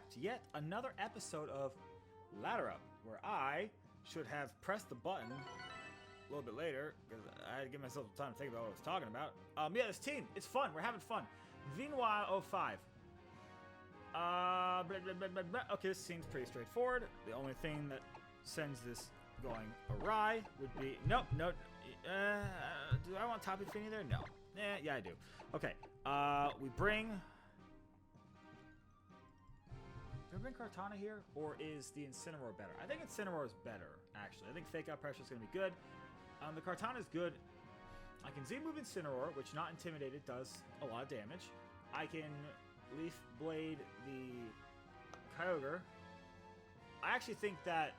back to yet another episode of Ladder Up, where I should have pressed the button a little bit later, because I had to give myself time to think about what I was talking about. Yeah, this team, it's fun, we're having fun. Vinois 05. Okay, this seems pretty straightforward. The only thing that sends this going awry would be... Nope, no. Do I want Tapu Fini there? No. Yeah, I do. Okay, we bring... Do I bring Kartana here, or is the Incineroar better? I think Incineroar is better, actually. I think Fake Out Pressure is going to be good. The Kartana is good. I can Z-move Incineroar, which, not intimidated, does a lot of damage. I can Leaf Blade the Kyogre. I actually think that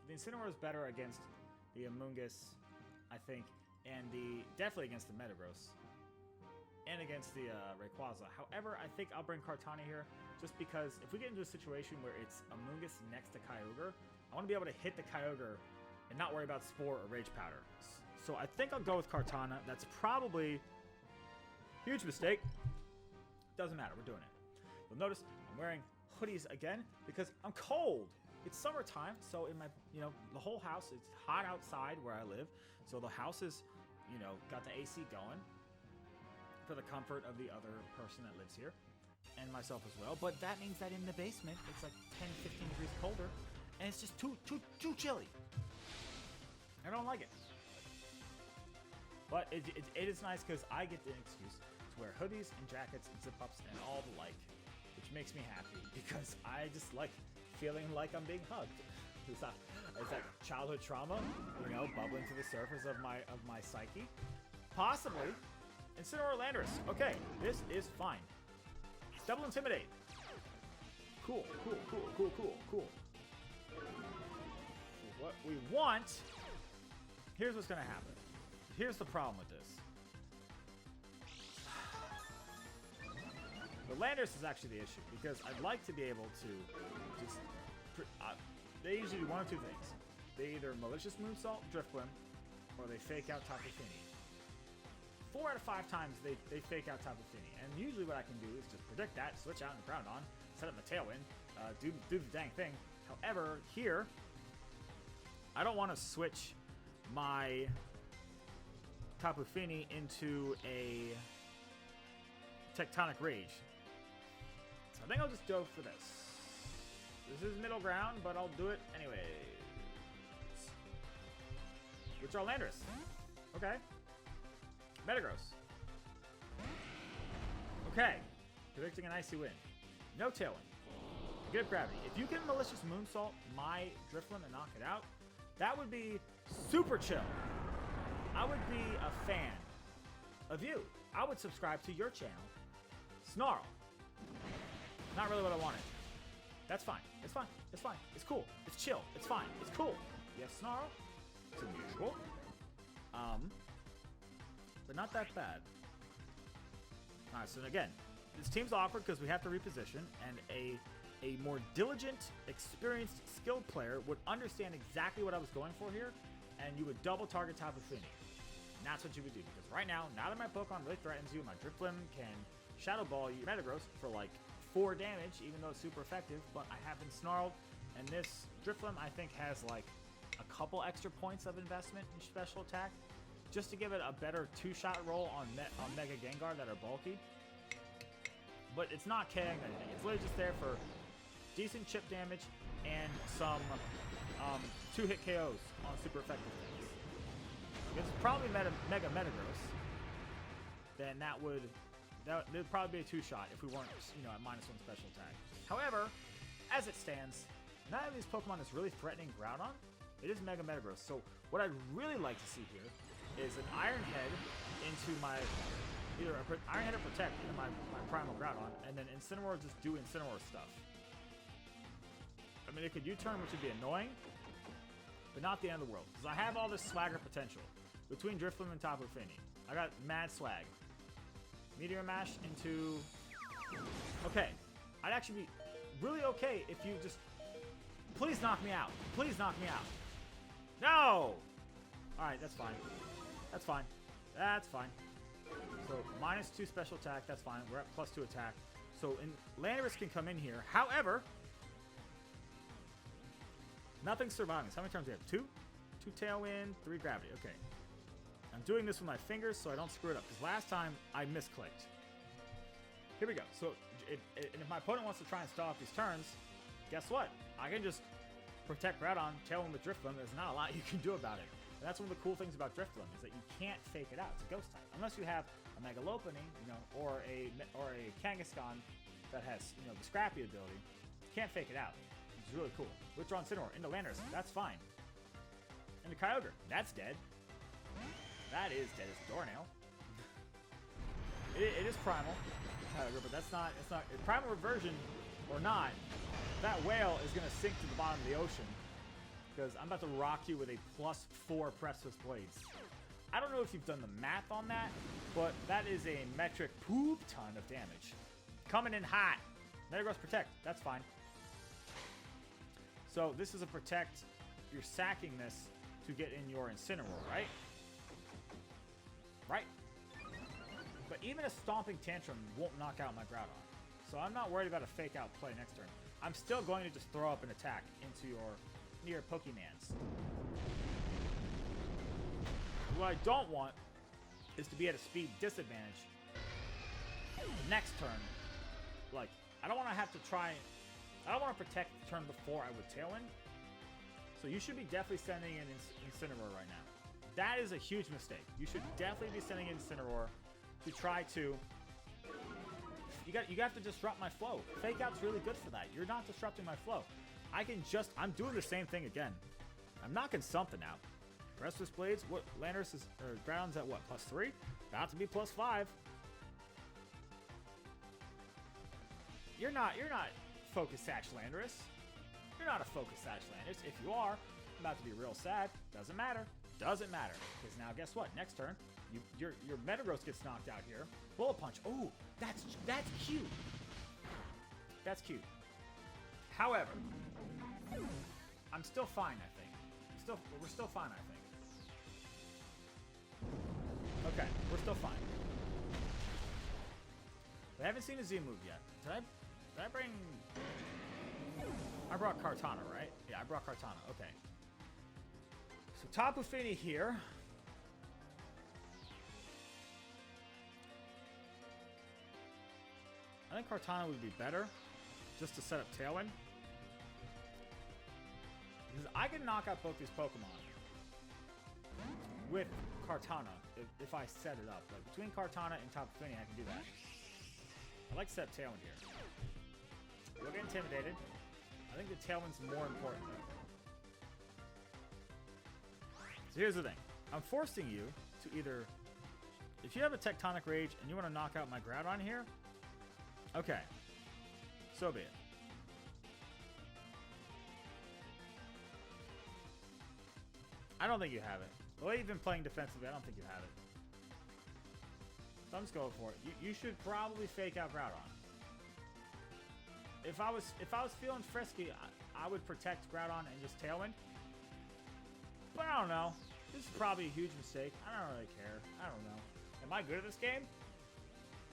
the Incineroar is better against the Amoonguss, I think, and definitely against the Metagross. And against the Rayquaza. However, I think I'll bring Kartana here just because if we get into a situation where it's Amoonguss next to Kyogre, I want to be able to hit the Kyogre and not worry about Spore or Rage Powder. So I think I'll go with Kartana. That's probably a huge mistake. Doesn't matter. We're doing it. You'll notice I'm wearing hoodies again because I'm cold. It's summertime, so in my, the whole house, it's hot outside where I live. So the house is, got the AC going, for the comfort of the other person that lives here and myself as well. But that means that in the basement it's like 10-15 degrees colder and it's just too chilly. I don't like it. But it is nice because I get the excuse to wear hoodies and jackets and zip-ups and all the like, which makes me happy because I just like feeling like I'm being hugged. Is that childhood trauma, bubbling to the surface of my psyche? Possibly. Incineroar Landorus. Okay, this is fine. Double Intimidate. Cool. What we want... Here's what's going to happen. Here's the problem with this. The Landorus is actually the issue, because I'd like to be able to just... they usually do one of two things. They either Malicious Moonsault, Drifblim, or they fake out Tapu Fini. 4 out of 5 times they fake out Tapu Fini, and usually what I can do is just predict that, switch out and Groudon, set up my Tailwind, do the dang thing. However, here, I don't want to switch my Tapu Fini into a Tectonic Rage. So I think I'll just go for this. This is middle ground, but I'll do it anyways. Which are Landorus. Okay. Metagross. Okay. Predicting an Icy Wind. No Tailwind. Good Gravity. If you can Malicious Moonsault my Drifblim and knock it out, that would be super chill. I would be a fan of you. I would subscribe to your channel. Snarl. Not really what I wanted. That's fine. It's fine. It's fine. It's cool. It's chill. It's fine. It's cool. Yes, Snarl. It's a neutral. But not that bad. Alright, so again, this team's awkward because we have to reposition, and a more diligent, experienced, skilled player would understand exactly what I was going for here, and you would double target Tapu Fini. And that's what you would do, because right now that my Pokemon really threatens you, my Drifblim can Shadow Ball you Metagross for like 4 damage, even though it's super effective, but I have been snarled, and this Drifblim I think has like a couple extra points of investment in special attack, just to give it a better 2-shot roll on Mega Gengar that are bulky. But it's not KOing anything. It's literally just there for decent chip damage and some 2-hit KOs on super effective things. If it's probably Mega Metagross, then that would probably be a 2-shot if we weren't, at -1 special attack. However, as it stands, none of these Pokemon is really threatening Groudon. It is Mega Metagross. So what I'd really like to see here is an Iron Head into my, either an Iron Head or Protect into my Primal Groudon, and then Incineroar just do Incineroar stuff. I mean, it could U-turn, which would be annoying, but not the end of the world, because I have all this swagger potential between Drifblim and Tapu Fini. I got mad swag. Meteor Mash into... Okay, I'd actually be really okay if you just... Please knock me out. Please knock me out. No! Alright, that's fine. That's fine. That's fine. So, -2 special attack, that's fine. We're at +2 attack. So Landorus can come in here. However, nothing's surviving. So how many turns do we have? 2? 2 Tailwind, 3 Gravity. Okay. I'm doing this with my fingers so I don't screw it up. Because last time I misclicked. Here we go. So and if my opponent wants to try and stall off these turns, guess what? I can just protect Groudon, Tailwind with Drifloon. There's not a lot you can do about it. And that's one of the cool things about Drifloon is that you can't fake it out. It's a ghost type. Unless you have a Mega Lopunny, you know, or a Kangaskhan that has, you know, the Scrappy ability. You can't fake it out. It's really cool. Withdraw Incineroar into Landorus. That's fine. Into Kyogre. That's dead. That is dead as a doornail. It is primal, Kyogre, but that's not. It's not primal reversion or not. That whale is gonna sink to the bottom of the ocean because I'm about to rock you with a +4 Precious Blades. I don't know if you've done the math on that, but that is a metric poop ton of damage. Coming in hot. Metagross Protect. That's fine. So this is a Protect. You're sacking this to get in your Incineroar, right? Right. But even a Stomping Tantrum won't knock out my Groudon. So I'm not worried about a fake out play next turn. I'm still going to just throw up an attack into your near Pokemans. What I don't want is to be at a speed disadvantage next turn. Like, I don't want to have to try. I don't want to protect the turn before I would Tailwind. So you should be definitely sending in Incineroar right now. That is a huge mistake. You should definitely be sending in Incineroar to try to. You have to disrupt my flow. Fake out's really good for that. You're not disrupting my flow. I'm doing the same thing again. I'm knocking something out. Restless Blades. What Landorus is or Groudon's at what? +3? About to be +5. You're not Focus Sash Landorus. You're not a Focus Sash Landorus. If you are, I'm about to be real sad. Doesn't matter. Doesn't matter. Because now guess what? Next turn, your Metagross gets knocked out here. Bullet Punch. Oh, that's cute. That's cute. However, I'm still fine, I think. We're still fine, I think. Okay, we're still fine. I haven't seen a Z move yet. Did I bring... I brought Kartana, right? Yeah, I brought Kartana. Okay. So Tapu Fini here. I think Kartana would be better just to set up Tailwind. Because I can knock out both these Pokemon with Kartana if I set it up. Like between Kartana and Tapu Fini, I can do that. I like to set up Tailwind here. You'll get intimidated. I think the Tailwind's more important. So here's the thing. I'm forcing you to either... If you have a Tectonic Rage and you want to knock out my Groudon here, okay. So be it. I don't think you have it. The way you've been playing defensively, I don't think you have it. So I'm just going for it. You should probably fake out Groudon. If I was feeling frisky, I would protect Groudon and just Tailwind. But I don't know. This is probably a huge mistake. I don't really care. I don't know. Am I good at this game?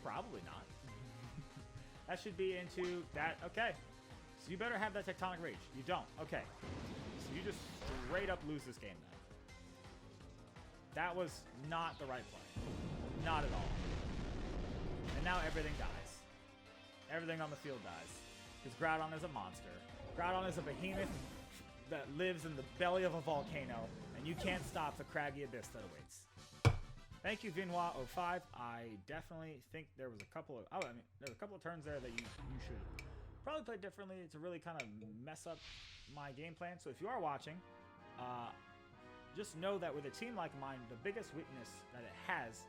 Probably not. That should be into that. Okay. So you better have that Tectonic Rage. You don't. Okay. So you just straight up lose this game then. That was not the right play. Not at all. And now everything dies. Everything on the field dies. Because Groudon is a monster. Groudon is a behemoth that lives in the belly of a volcano, and you can't stop the craggy abyss that awaits. Thank you, Vinois05. I definitely think there was a couple of... Oh, I mean, there's a couple of turns there that you should probably play differently to really kind of mess up my game plan. So if you are watching, just know that with a team like mine, the biggest weakness that it has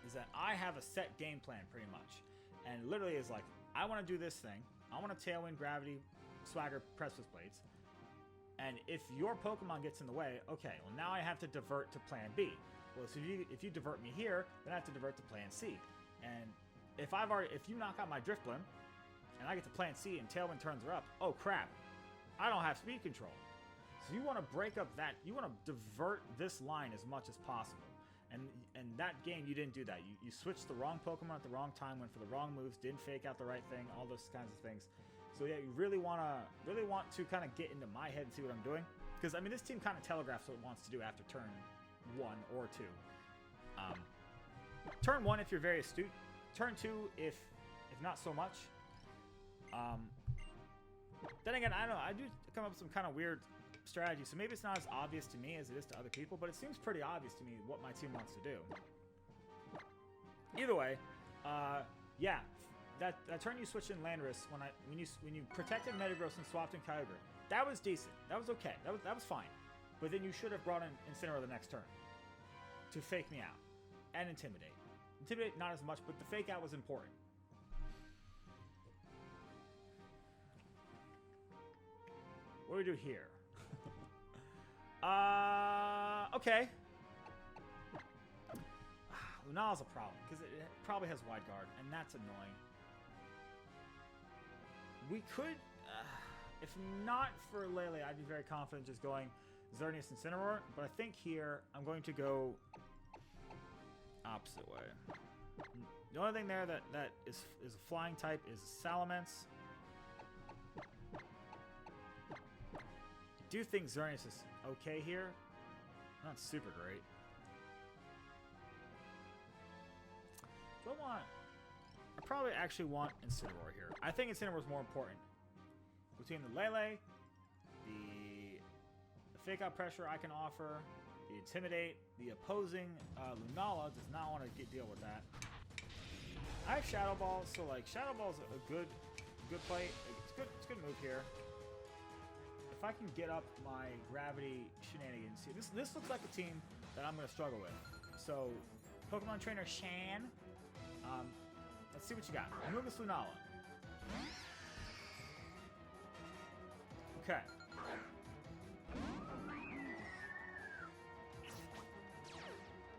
is that I have a set game plan pretty much. And literally is like, I want to do this thing. I want to Tailwind, Gravity, Swagger, Precious Blades. And if your Pokemon gets in the way, okay, well now I have to divert to plan B. Well, so if you divert me here, then I have to divert to plan C. And if you knock out my Drifloon, and I get to plan C and Tailwind turns her up, oh crap, I don't have speed control. So you want to break up that, you want to divert this line as much as possible. And that game, you didn't do that. You switched the wrong Pokemon at the wrong time, went for the wrong moves, didn't fake out the right thing, all those kinds of things. So yeah, you really want to kind of get into my head and see what I'm doing. Because, I mean, this team kind of telegraphs what it wants to do after turn 1 or 2. Turn 1 if you're very astute. Turn 2 if not so much. Then again, I don't know. I do come up with some kind of weird strategy, so maybe it's not as obvious to me as it is to other people, but it seems pretty obvious to me what my team wants to do. Either way, yeah, that turn you switched in Landorus when you protected Metagross and swapped in Kyogre, that was decent. That was okay. That was fine. But then you should have brought in Incineroar the next turn to fake me out and Intimidate. Intimidate not as much, but the fake out was important. What do we do here? Okay. Lunala's a problem, because it probably has Wide Guard, and that's annoying. We could, if not for Lele, I'd be very confident just going Xerneas Incineroar, but I think here I'm going to go opposite way. The only thing there that is a flying type is Salamence. I do think Xerneas is okay here. Not super great. Do I want... I probably actually want Incineroar here. I think Incineroar is more important. Between the Lele, the fake out pressure I can offer, the Intimidate, the opposing Lunala does not want to deal with that. I have Shadow Ball, so like Shadow Ball is a good play. It's a good move here. If I can get up my gravity shenanigans here, this looks like a team that I'm going to struggle with. So, Pokemon Trainer Shan, let's see what you got. Amoonguss Lunala. Okay.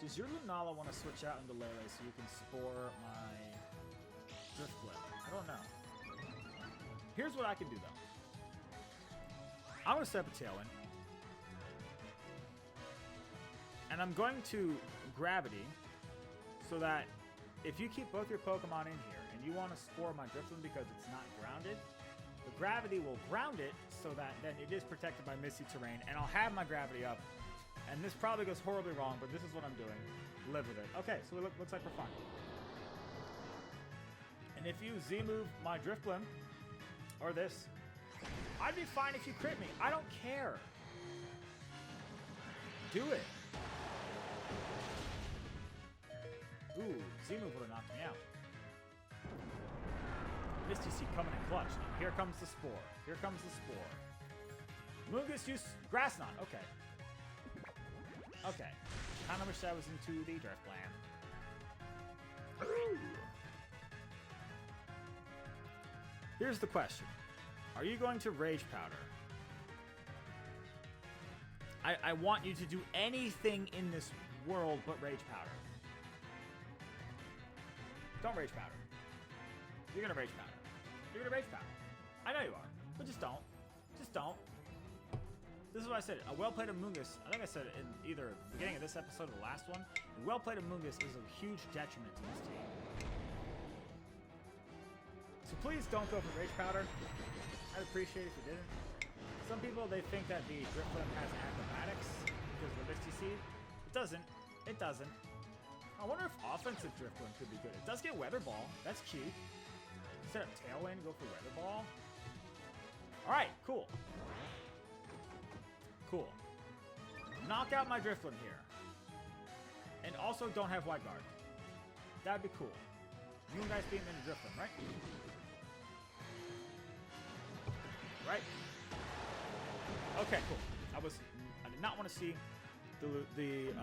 Does your Lunala want to switch out into Lele so you can spore my Driftwood? I don't know. Here's what I can do though. I'm going to set up a Tailwind. And I'm going to Gravity so that if you keep both your Pokemon in here and you want to spore my Drifloon because it's not grounded, the Gravity will ground it so that then it is protected by Misty Terrain, and I'll have my Gravity up. And this probably goes horribly wrong, but this is what I'm doing. Live with it. Okay, so it looks like we're fine. And if you Z-move my Drifloon, or this, I'd be fine if you crit me. I don't care. Do it. Ooh, Z-move would have knocked me out. Misty Seed coming in clutch. And here comes the Spore. Here comes the Spore. Amoonguss use Grass Knot. Okay. Okay. Kinda wish I was into the Driftland. Ooh. Here's the question. Are you going to Rage Powder? I want you to do anything in this world but Rage Powder. Don't Rage Powder. You're gonna Rage Powder. You're gonna Rage Powder. I know you are, but just don't. Just don't. This is what I said. A well-played Amoonguss, I think I said it in either the beginning of this episode or the last one, a well-played Amoonguss is a huge detriment to this team. So please don't go for Rage Powder. I'd appreciate it if you didn't. Some people, they think that the Drifloon has acrobatics because of the Misty Seed. It doesn't. It doesn't. I wonder if offensive Drifloon could be good. It does get Weather Ball. That's cute. Instead of Tailwind, go for Weather Ball. Alright, cool. Cool. Knock out my Drifloon here. And also don't have Wide Guard. That'd be cool. You guys beat me into Drifloon, right? Right? Okay, cool. I did not want to see the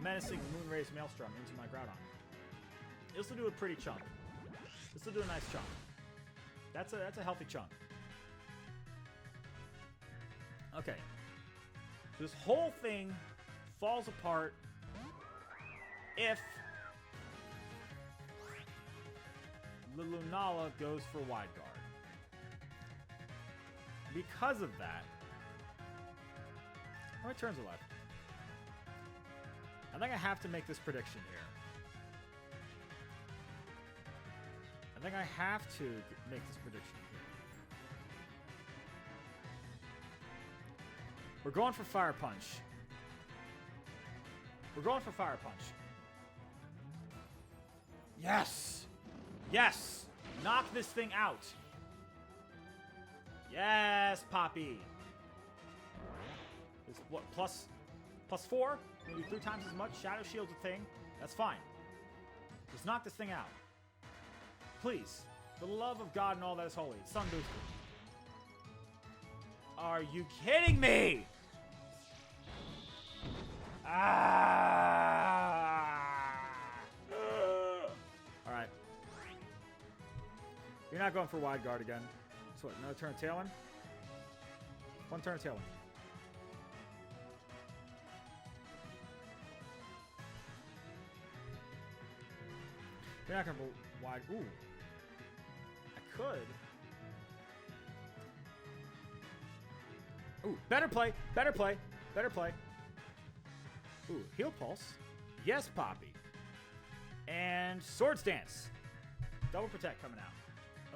menacing Moonraze Maelstrom into my Groudon. This will do a pretty chunk. This will do a nice chunk. That's a healthy chunk. Okay. This whole thing falls apart if the Lunala goes for Wide Guard. Because of that, how many turns are left? I think I have to make this prediction here. I think I have to make this prediction here. We're going for Fire Punch. We're going for Fire Punch. Yes! Yes! Knock this thing out. Yes, Poppy. It's what, plus 4? Maybe 3 times as much. Shadow Shield's a thing. That's fine. Just knock this thing out. Please. For the love of God and all that is holy. Sun Booster. Are you kidding me? Alright. You're not going for wide guard again. So what, another turn of Tailwind? 1 turn of Tailwind. You're not going for wide. Ooh. I could. Ooh, better play. Better play. Better play. Ooh, Heal Pulse. Yes, Poppy. And Swords Dance. Double Protect coming out.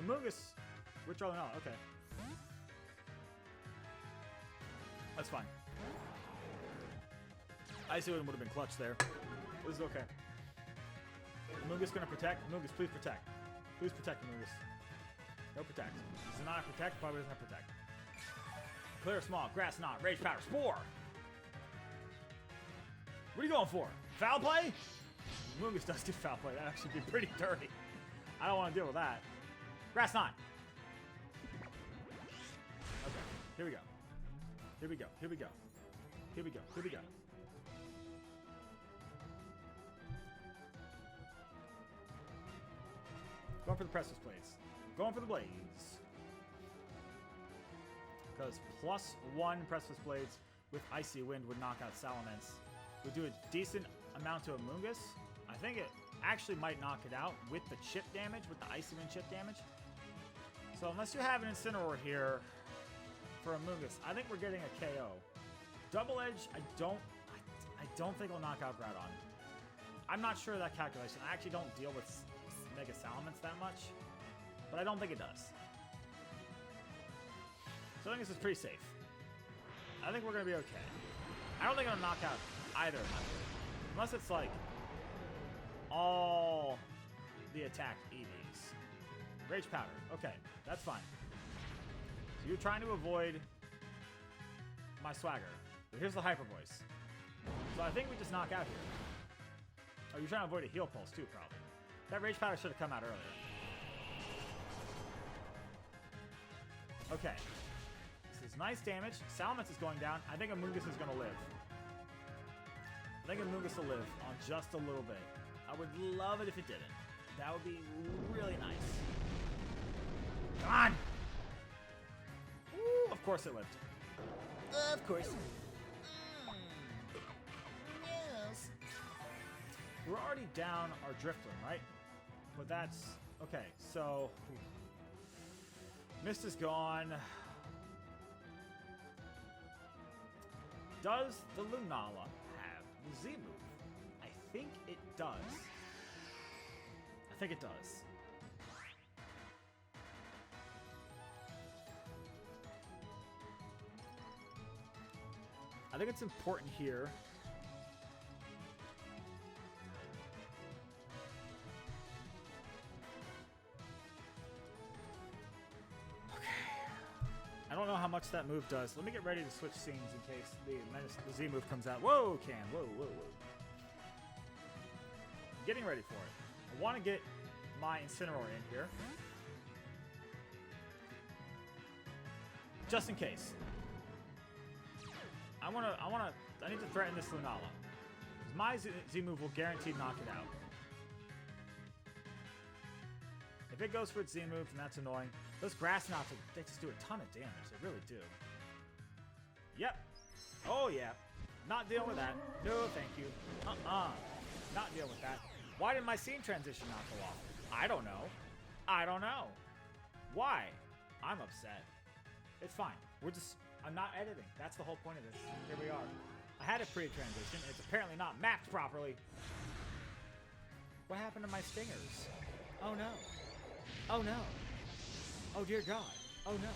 Amoonguss. Which are not? Okay. That's fine. Icy Wind would have been clutch there. This is okay. Amoonguss gonna protect. Amoonguss, please protect. Please protect, Amoonguss. No protect. Does it not have protect? Probably doesn't have protect. Clear Smog, Grass Knot, Rage Powder, Spore! What are you going for? Foul play? Amoonguss does get foul play. That'd actually be pretty dirty. I don't want to deal with that. Grass Knot! Okay, here we go. Here we go, here we go. Here we go, here we go. Going for the Precious Blades. Going for the Blades. Because +1 Precious Blades with Icy Wind would knock out Salamence. Would do a decent amount to Amoonguss. I think it actually might knock it out with the chip damage, with the Icy Wind chip damage. So unless you have an Incineroar here for Amoonguss, I think we're getting a KO. Double Edge, I don't think it'll knock out Groudon. I'm not sure of that calculation. I actually don't deal with Mega Salamence that much, but I don't think it does. So I think this is pretty safe. I think we're going to be okay. I don't think I'm going to knock out either of them. Unless it's like all the attack EVs. Rage Powder. Okay, that's fine. So you're trying to avoid my Swagger. But here's the Hyper Voice. So I think we just knock out here. Oh, you're trying to avoid a Heal Pulse too, probably. That Rage Powder should have come out earlier. Okay. This is nice damage. Salamence is going down. I think Amoonguss is going to live. I think Amoonguss will live on just a little bit. I would love it if it didn't. That would be really nice. Come on! Woo, of course it lived. Of course. Yes. We're already down our Drifloon, right? But that's... Okay, so... Mist is gone. Does the Lunala have the Z move? I think it does. I think it does. I think it's important here. I don't know how much that move does. Let me get ready to switch scenes in case the Z move comes out. Whoa, Cam. Whoa, whoa, whoa. I'm getting ready for it. I want to get my Incineroar in here. Just in case. I need to threaten this Lunala. My Z move will guaranteed knock it out. If it goes for its Z move, then that's annoying. Those Grass Knots, they just do a ton of damage. They really do. Yep. Oh, yeah. Not dealing with that. No, thank you. Not dealing with that. Why did my scene transition not go off? I don't know. I don't know. Why? I'm upset. It's fine. I'm not editing. That's the whole point of this. Here we are. I had a pre-transition. It's apparently not mapped properly. What happened to my stingers? Oh no. Oh no. Oh dear God. Oh no.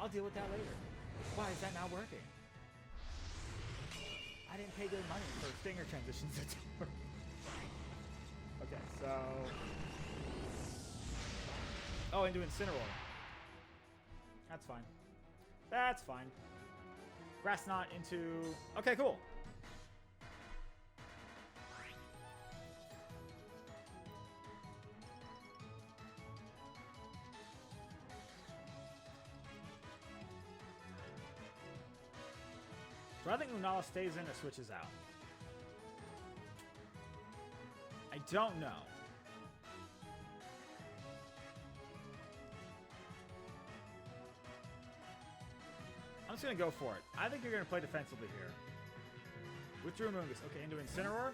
I'll deal with that later. Why is that not working? I didn't pay good money for stinger transitions. Okay, so... Oh, into Incineroar. That's fine. That's fine. Grass Knot into... Okay, cool. So I think Lunala stays in or switches out. I don't know. I'm just going to go for it. I think you're going to play defensively here. With your Amoonguss. Okay, into Incineroar.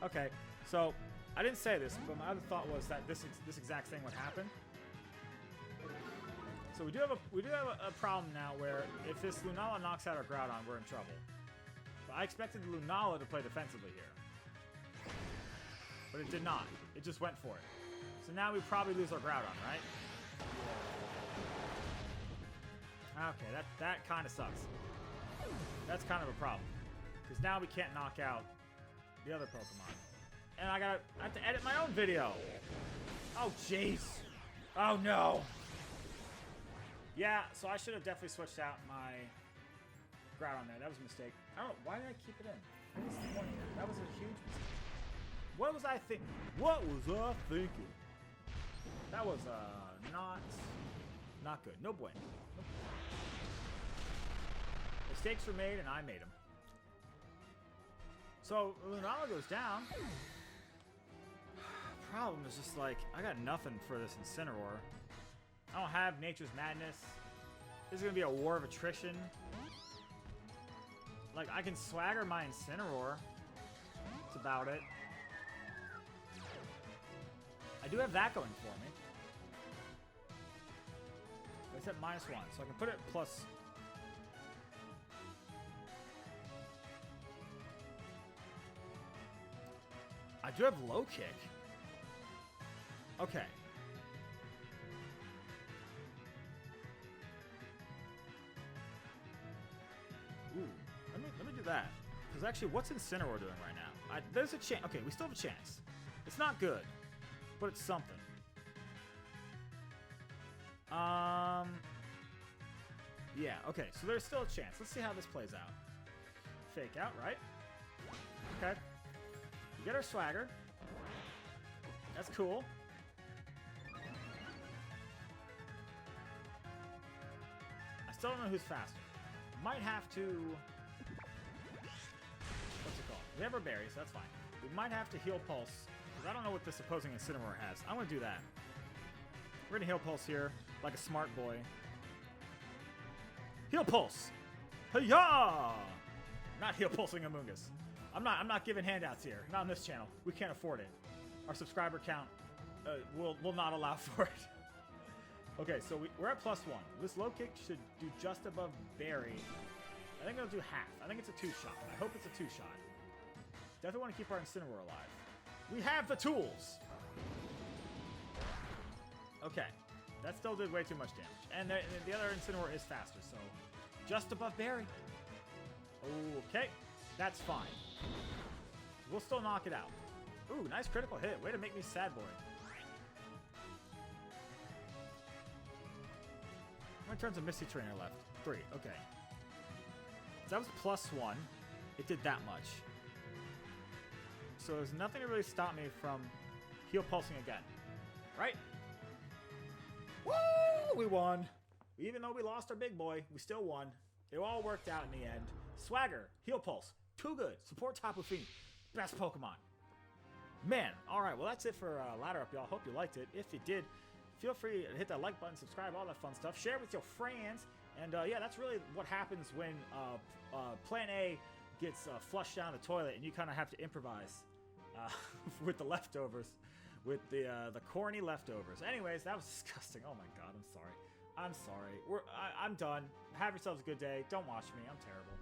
Okay, so I didn't say this, but my other thought was that this exact thing would happen. So we do have a problem now where if this Lunala knocks out our Groudon, we're in trouble. But I expected the Lunala to play defensively here. But it did not. It just went for it. So now we probably lose our Groudon, right? Okay, that kind of sucks. That's kind of a problem. Because now we can't knock out the other Pokemon. And I have to edit my own video. Oh, jeez. Oh, no. Yeah, so I should have definitely switched out my Groudon there. That was a mistake. I don't know. Why did I keep it in? What was the point here? That was a huge mistake. What was I thinking? What was I thinking? That was not good. No bueno. Nope. Mistakes were made, and I made them. So Lunala goes down. Problem is just like I got nothing for this Incineroar. I don't have Nature's Madness. This is gonna be a war of attrition. Like I can swagger my Incineroar. That's about it. I do have that going for me. It's at -1, so I can put it plus. I do have low kick. Okay. Ooh, let me do that. Because actually, what's Incineroar doing right now? There's a chance. Okay, we still have a chance. It's not good, but it's something. Yeah, okay, so there's still a chance. Let's see how this plays out. Fake out, right? Okay. We get our swagger. That's cool. I still don't know who's faster. Might have to... What's it called? We have our berries, that's fine. We might have to heal pulse, because I don't know what this opposing Incineroar has. I'm going to do that. We're going to heal pulse here, like a smart boy. Heal pulse! Hi-ya! Not heal pulsing Amoonguss. I'm not giving handouts here. Not on this channel. We can't afford it. Our subscriber count will not allow for it. Okay, so we're at +1. This low kick should do just above berry. I think it'll do half. I think it's a 2-shot. I hope it's a 2-shot. Definitely want to keep our Incineroar alive. We have the tools! Okay. That still did way too much damage. And the other Incineroar is faster, so just above berry. Okay. That's fine. We'll still knock it out. Ooh, nice critical hit. Way to make me sad boy. How many turns of Misty Terrain are left? 3. Okay. So that was +1. It did that much. So there's nothing to really stop me from heal pulsing again. Right? Woo! We won. Even though we lost our big boy, we still won. It all worked out in the end. Swagger, heal pulse, too good. Support Tapu Fini, best Pokemon. Man, all right. Well, that's it for Ladder Up, y'all. Hope you liked it. If you did, feel free to hit that like button, subscribe, all that fun stuff. Share with your friends. And yeah, that's really what happens when Plan A gets flushed down the toilet, and you kind of have to improvise with the leftovers, with the corny leftovers. Anyways, that was disgusting. Oh my god, I'm sorry. I'm sorry. I'm done. Have yourselves a good day. Don't watch me. I'm terrible.